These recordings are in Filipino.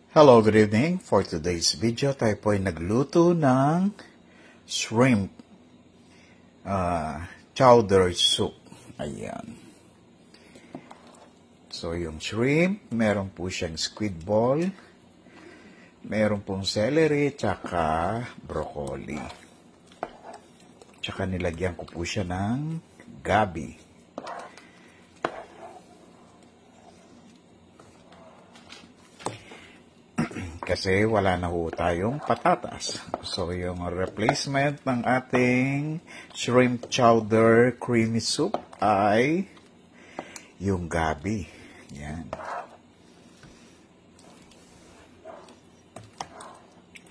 Hello, good evening. For today's video, tayo po ay nagluto ng shrimp chowder soup. Ayan. So, yung shrimp, meron po siyang squid ball, meron pong celery, tsaka broccoli. Tsaka nilagyan ko po siya ng gabi. Kasi wala na ho tayong patatas. So, yung replacement ng ating shrimp chowder creamy soup ay yung gabi. Yan.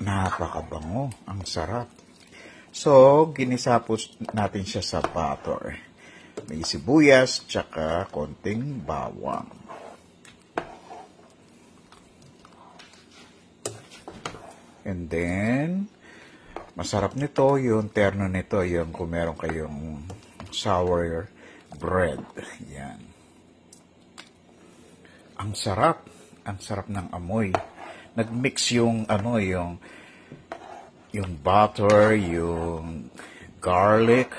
Napakabango. Ang sarap. So, ginisa po natin siya sa butter. May sibuyas, tsaka konting bawang. And then, masarap nito, yung terno nito, yung kung meron kayong sour bread. Yan. Ang sarap ng amoy. Nagmix yung, yung butter, yung garlic,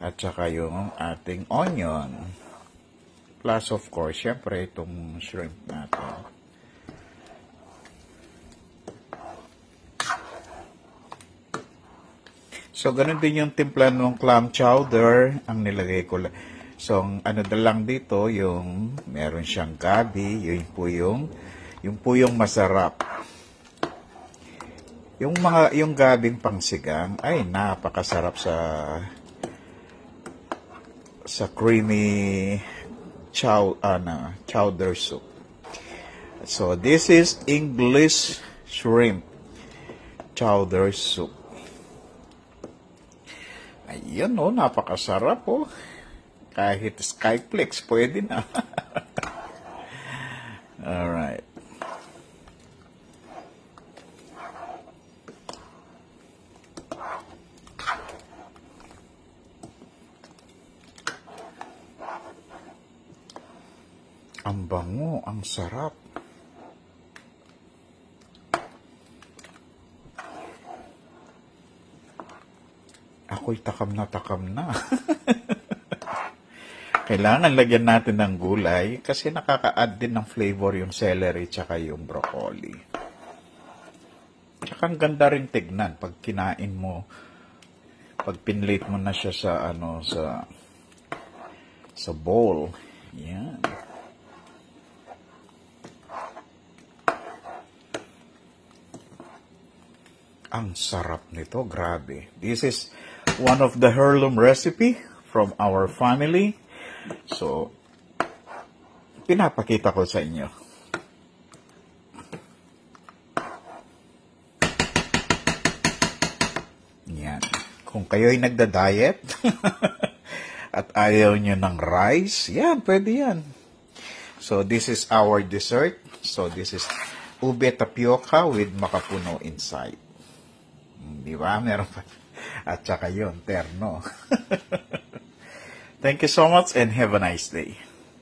at saka yung ating onion. Plus, of course, syempre, itong shrimp natin. So, ganun din yung timpla ng clam chowder, ang nilagay ko. So, ano na lang dito, yung meron siyang gabi, yun po yung masarap. Yung gabing pangsigang, ay napakasarap sa creamy chowder soup. So, this is English shrimp chowder soup. Ayan o, napakasarap o. Kahit Skyflex, pwede na. Alright. Ang bango, ang sarap. Ako'y takam na. Kailangan lagyan natin ng gulay kasi nakaka-add din ng flavor yung celery tsaka yung broccoli. Tsaka ang ganda rin tignan pag kinain mo, pag pinlate mo na siya sa bowl. Yan. Ang sarap nito, grabe. This is one of the heirloom recipe from our family. So, pinapakita ko sa inyo. Yan. Kung kayo'y nagda-diet at ayaw nyo ng rice, yan, pwede yan. So, this is our dessert. So, this is ube tapioca with makapuno inside. Di ba? Meron pa. At saka yun, terno. Thank you so much and have a nice day.